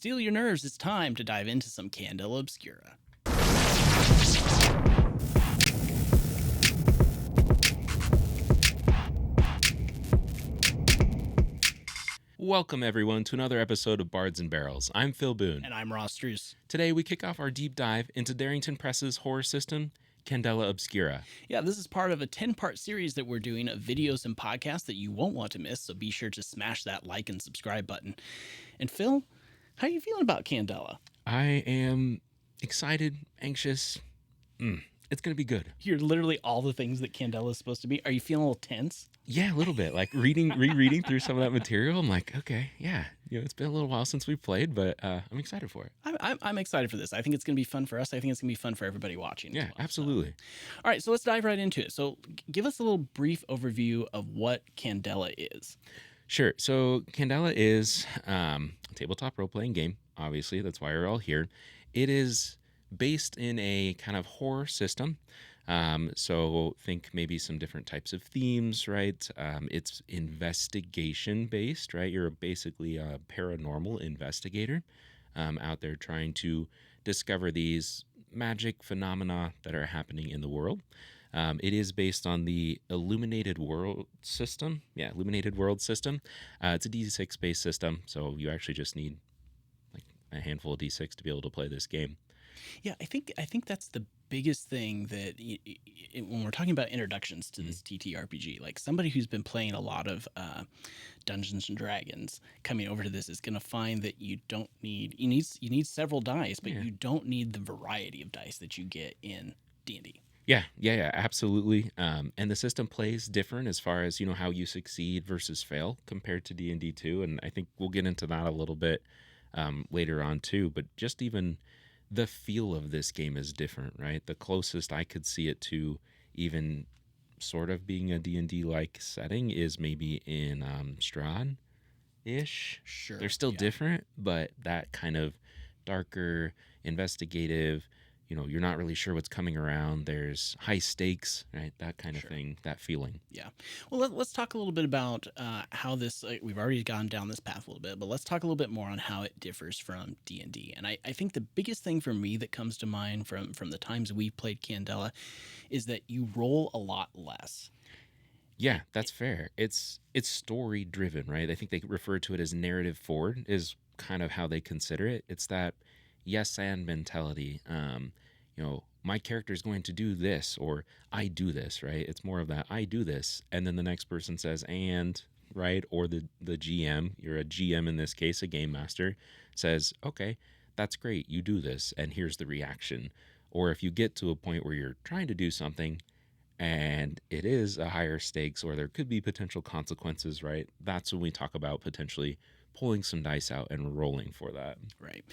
steel your nerves. It's time to dive into some Candela Obscura. Welcome, everyone, to another episode of Bards and Barrels. I'm Phil Boone. And I'm Ross Struess. Today, we kick off our deep dive into Darrington Press's horror system, Candela Obscura. Yeah, this is part of a 10-part series that we're doing of videos and podcasts that you won't want to miss, so be sure to smash that like and subscribe button. And Phil, how are you feeling about Candela? I am excited, anxious. It's going to be good. You're literally all the things that Candela is supposed to be. Are you feeling a little tense? Yeah, a little bit. Like rereading through some of that material, I'm like, okay, yeah. It's been a little while since we played, but I'm excited for it. I'm excited for this. I think it's going to be fun for us. I think it's going to be fun for everybody watching. Yeah, as well. absolutely. So. All right, so let's dive right into it. So give us a little brief overview of what Candela is. Sure. So Candela is a tabletop role-playing game. Obviously, that's why we're all here. It is based in a kind of horror system. So think maybe some different types of themes, right? It's investigation based, right? You're basically a paranormal investigator out there trying to discover these magic phenomena that are happening in the world. It is based on the Illuminated World system. Yeah, Illuminated World system. It's a D6 based system, so you actually just need like a handful of D6 to be able to play this game. Yeah, I think that's the biggest thing that when we're talking about introductions to this TTRPG, like somebody who's been playing a lot of Dungeons and Dragons coming over to this is going to find that you need several dice, but you don't need the variety of dice that you get in D&D. Yeah, absolutely. And the system plays different as far as, how you succeed versus fail compared to D&D 2. And I think we'll get into that a little bit later on too. But just even the feel of this game is different, right? The closest I could see it to even sort of being a D&D-like setting is maybe in Strahd-ish. Sure. They're still different, but that kind of darker, investigative, you're not really sure what's coming around. There's high stakes, right? That kind of thing, that feeling. Yeah. Well, let's talk a little bit about how this, we've already gone down this path a little bit, but let's talk a little bit more on how it differs from D&D. And I think the biggest thing for me that comes to mind from the times we've played Candela is that you roll a lot less. Yeah, that's fair. It's story driven, right? I think they refer to it as narrative forward is kind of how they consider it. It's that yes and mentality. My character is going to do this, or I do this, right? It's more of that I do this, and then the next person says and, right? Or the GM, you're a GM in this case, a game master, says, okay, that's great, you do this, and here's the reaction. Or if you get to a point where you're trying to do something and it is a higher stakes, or there could be potential consequences, right? That's when we talk about potentially pulling some dice out and rolling for that. Right.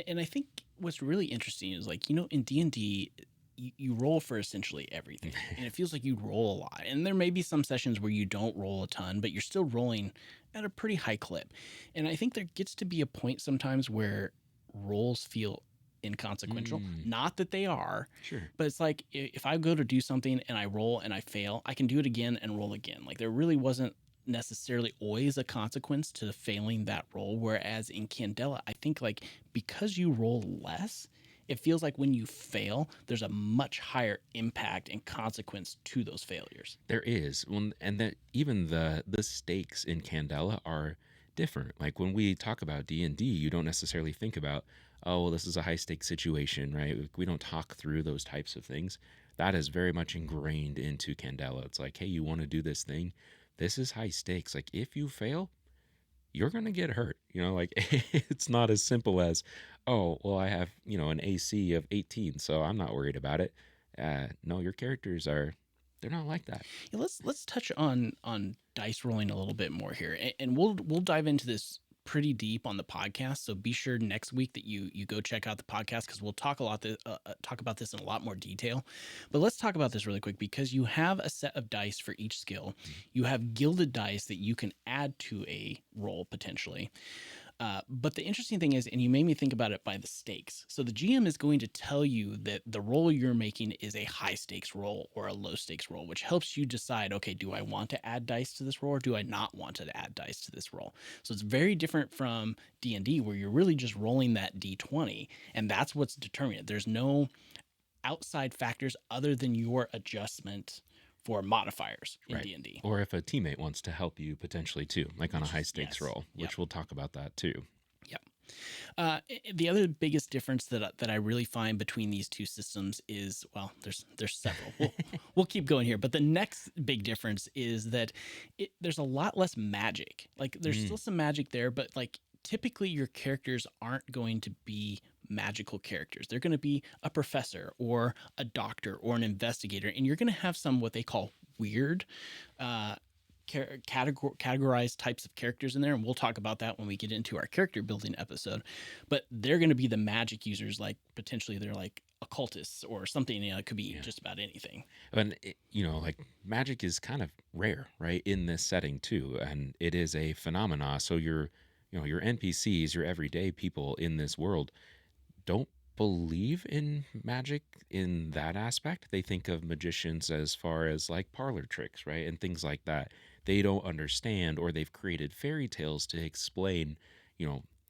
And I think what's really interesting is in D&D, you roll for essentially everything. And it feels like you roll a lot. And there may be some sessions where you don't roll a ton, but you're still rolling at a pretty high clip. And I think there gets to be a point sometimes where rolls feel inconsequential. Not that they are, sure, but it's like if I go to do something and I roll and I fail, I can do it again and roll again. Like there really wasn't necessarily always a consequence to failing that roll, whereas in Candela I think because you roll less, it feels like when you fail there's a much higher impact and consequence to those failures. There is, and that even the stakes in Candela are different. Like when we talk about D&D, you don't necessarily think about, oh, well, this is a high stakes situation, right? We don't talk through those types of things. That is very much ingrained into Candela. It's like, hey, you want to do this thing, this is high stakes. Like if you fail, you're going to get hurt. It's not as simple as, oh, well, I have, an AC of 18, so I'm not worried about it. No, your characters they're not like that. Yeah, let's touch on dice rolling a little bit more here. And we'll dive into this pretty deep on the podcast, so be sure next week that you go check out the podcast because we'll talk about this in a lot more detail. But let's talk about this really quick because you have a set of dice for each skill. You have gilded dice that you can add to a roll potentially. But the interesting thing is, and you made me think about it by the stakes. So the GM is going to tell you that the role you're making is a high stakes role or a low stakes role, which helps you decide, okay, do I want to add dice to this role or do I not want to add dice to this role? So it's very different from D&D where you're really just rolling that D20 and that's what's determining it. There's no outside factors other than your adjustment for modifiers in Right. D&D. Or if a teammate wants to help you potentially too, like on a Which high is stakes yes. roll, Yep. which we'll talk about that too. Yep. The other biggest difference that I really find between these two systems is, well, there's several. We'll keep going here, but the next big difference is that there's a lot less magic. Like there's Mm, still some magic there, but like typically your characters aren't going to be magical characters. They're going to be a professor or a doctor or an investigator, and you're going to have some what they call weird uh, categorized types of characters in there, and we'll talk about that when we get into our character building episode. But they're going to be the magic users, like potentially they're like occultists or something. You know, it could be yeah. just about anything. And, like magic is kind of rare, right, in this setting too. And it is a phenomena. So your NPCs, your everyday people in this world don't believe in magic in that aspect. They think of magicians as far as like parlor tricks, right? And things like that. They don't understand, or they've created fairy tales to explain,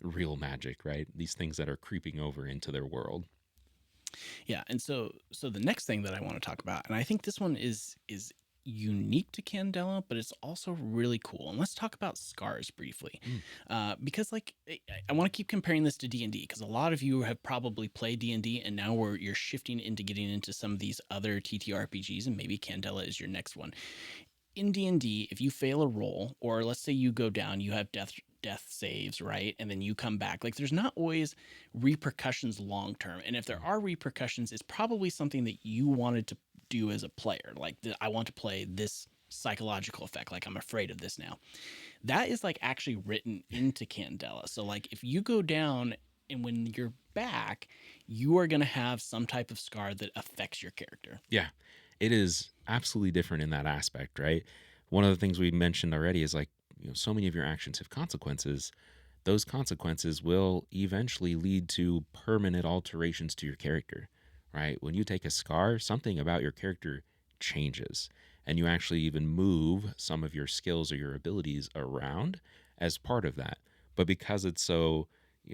real magic, right? These things that are creeping over into their world. Yeah, and so the next thing that I want to talk about, and I think this one is unique to Candela, but it's also really cool. And let's talk about scars briefly, Mm, because like I want to keep comparing this to D&D because a lot of you have probably played D&D, and now you're shifting into getting into some of these other TTRPGs, and maybe Candela is your next one. In D&D, if you fail a roll, or let's say you go down, you have death saves, right? And then you come back. Like there's not always repercussions long term. And if there mm. are repercussions, it's probably something that you wanted to do as a player. Like I want to play this psychological effect, like I'm afraid of this now. That is like actually written into Candela. So like if you go down and when you're back, you are going to have some type of scar that affects your character. Yeah, it is absolutely different in that aspect, right? One of the things we mentioned already is like, so many of your actions have consequences. Those consequences will eventually lead to permanent alterations to your character, right? When you take a scar, something about your character changes, and you actually even move some of your skills or your abilities around as part of that. But because it's so,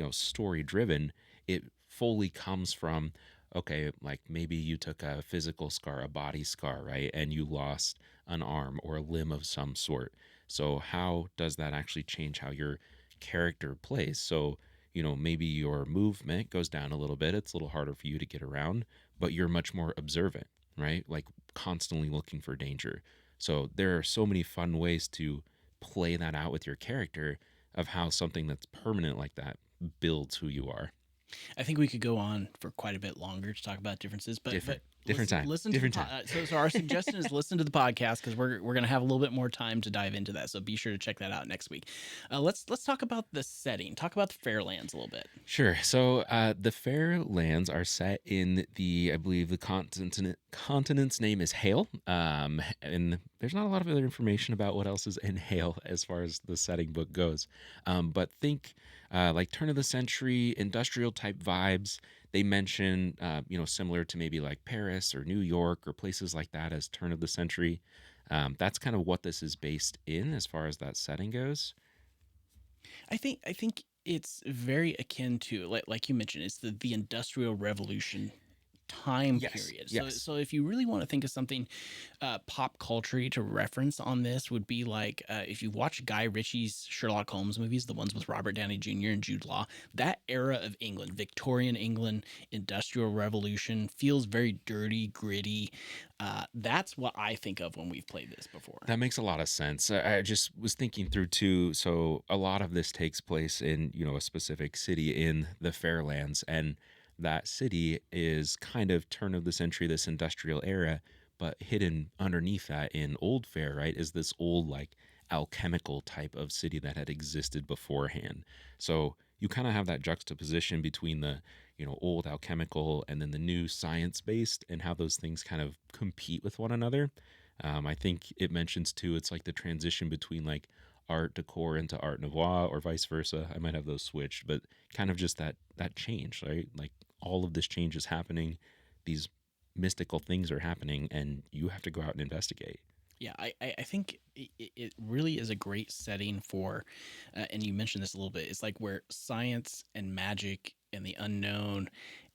story driven, it fully comes from, okay, like maybe you took a physical scar, a body scar, right? And you lost an arm or a limb of some sort. So, how does that actually change how your character plays? So, maybe your movement goes down a little bit. It's a little harder for you to get around, but you're much more observant, right? Like constantly looking for danger. So, there are so many fun ways to play that out with your character of how something that's permanent like that builds who you are. I think we could go on for quite a bit longer to talk about differences, but Different time, listen to the different time. so our suggestion is listen to the podcast because we're gonna have a little bit more time to dive into that. So be sure to check that out next week. Let's talk about the setting. Talk about the Fairlands a little bit. Sure. So the fair lands are set in I believe the continent's name is Hale. And there's not a lot of other information about what else is in Hale as far as the setting book goes. But think like turn of the century industrial type vibes. They mention, similar to maybe like Paris or New York or places like that as turn of the century. That's kind of what this is based in as far as that setting goes. I think it's very akin to like you mentioned, it's the Industrial Revolution time Yes. period. So Yes. so if you really want to think of something pop culture to reference on this would be like if you watch Guy Ritchie's Sherlock Holmes movies, the ones with Robert Downey Jr. and Jude Law, that era of England, Victorian England, Industrial Revolution feels very dirty, gritty. That's what I think of when we've played this before. That makes a lot of sense. I just was thinking through too. So a lot of this takes place in, a specific city in the Fairlands, and that city is kind of turn of the century, this industrial era, but hidden underneath that in Old Fair, right, is this old like alchemical type of city that had existed beforehand. So you kind of have that juxtaposition between the, old alchemical and then the new science based and how those things kind of compete with one another. I think it mentions too, it's like the transition between like art decor into art nouveau or vice versa. I might have those switched, but kind of just that change, right? Like all of this change is happening, these mystical things are happening, and you have to go out and investigate. Yeah, I think it really is a great setting for, and you mentioned this a little bit. It's like where science and magic and the unknown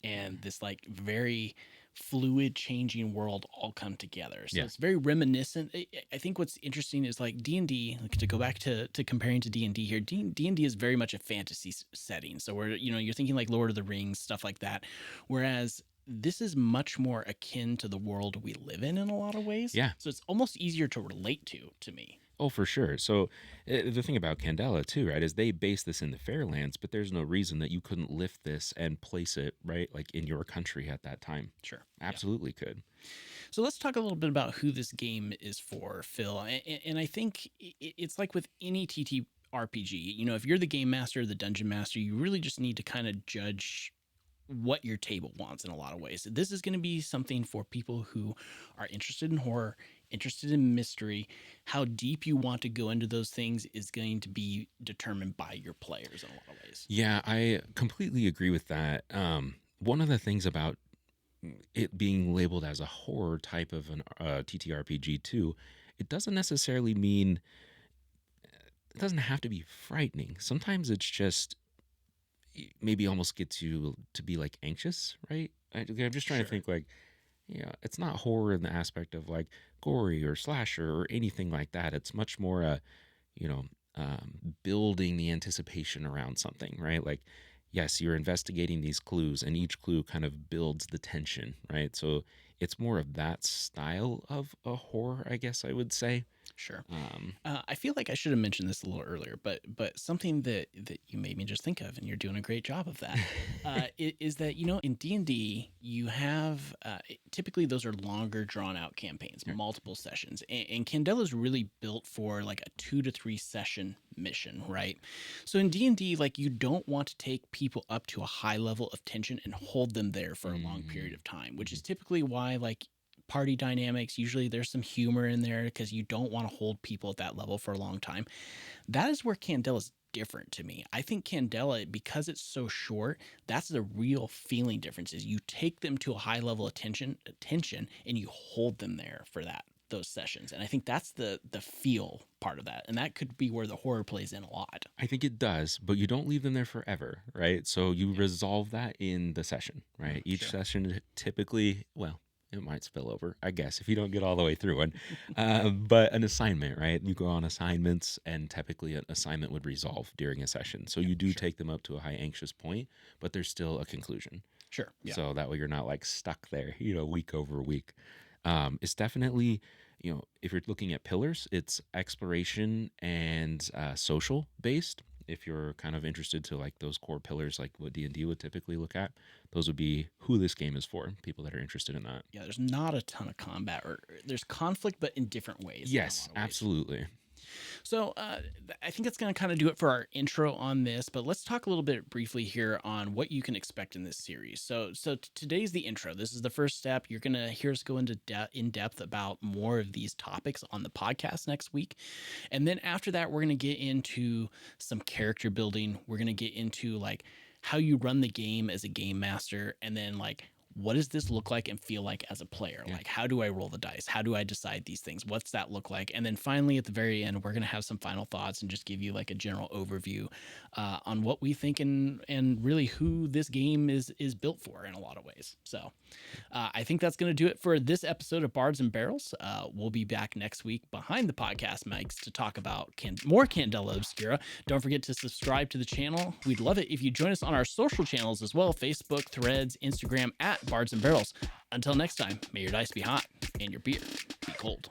and this like very fluid changing world all come together. So Yeah. it's very reminiscent. I think what's interesting is like D&D, like to go back to comparing to D&D here, D&D is very much a fantasy setting. So where, you're thinking like Lord of the Rings, stuff like that. Whereas this is much more akin to the world we live in a lot of ways. Yeah. So it's almost easier to relate to me. Oh, for sure. So the thing about Candela too, right, is they base this in the Fairlands, but there's no reason that you couldn't lift this and place it right, like in your country at that time. Sure. Yeah. Absolutely could. So let's talk a little bit about who this game is for, Phil. And I think it's like with any TTRPG, if you're the game master, the dungeon master, you really just need to kind of judge what your table wants in a lot of ways. This is going to be something for people who are interested in horror, interested in mystery. How deep you want to go into those things is going to be determined by your players in a lot of ways. Yeah, I completely agree with that. One of the things about it being labeled as a horror type of an TTRPG too, it doesn't necessarily mean it doesn't have to be frightening. Sometimes it's just maybe almost gets you to be like anxious, right? I'm just trying to think like, it's not horror in the aspect of like gory or slasher or anything like that. It's much more you know, building the anticipation around something, right? Like, yes, you're investigating these clues, and each clue kind of builds the tension, right? So it's more of that style of a horror, I guess I would say. Sure. Um, I feel like I should have mentioned this a little earlier, but something that you made me just think of, and you're doing a great job of that, is that in D&D you have typically those are longer, drawn out campaigns, multiple sessions, and Candela's really built for like a 2 to 3 session mission, right? So in D&D, like you don't want to take people up to a high level of tension and hold them there for a long period of time, which is typically why like party dynamics, usually there's some humor in there because you don't want to hold people at that level for a long time. That is where Candela's different to me. I think Candela, because it's so short, that's the real feeling difference is you take them to a high level of attention and you hold them there for those sessions. And I think that's the feel part of that. And that could be where the horror plays in a lot. I think it does, but you don't leave them there forever, right? So you resolve that in the session, right? Each session typically, well, it might spill over, I guess, if you don't get all the way through one. But an assignment, right? You go on assignments, and typically an assignment would resolve during a session. So you do take them up to a high anxious point, but there's still a conclusion. Sure. Yeah. So that way you're not like stuck there, week over week. It's definitely, if you're looking at pillars, it's exploration and social based. If you're kind of interested to like those core pillars, like what D&D would typically look at, those would be who this game is for, people that are interested in that. Yeah, there's not a ton of combat, or there's conflict, but in different ways. Yes, absolutely. So I think that's going to kind of do it for our intro on this, but let's talk a little bit briefly here on what you can expect in this series. So today's the intro. This is the first step. You're going to hear us go into in depth about more of these topics on the podcast next week. And then after that, we're going to get into some character building. We're going to get into like how you run the game as a game master, and then like what does this look like and feel like as a player? Yeah. Like, how do I roll the dice? How do I decide these things? What's that look like? And then finally, at the very end, we're going to have some final thoughts and just give you like a general overview on what we think and really who this game is built for in a lot of ways. So I think that's going to do it for this episode of Bards and Barrels. We'll be back next week behind the podcast mics to talk about more Candela Obscura. Don't forget to subscribe to the channel. We'd love it if you join us on our social channels as well, Facebook, Threads, Instagram, at Bards and Barrels. Until next time, may your dice be hot and your beer be cold.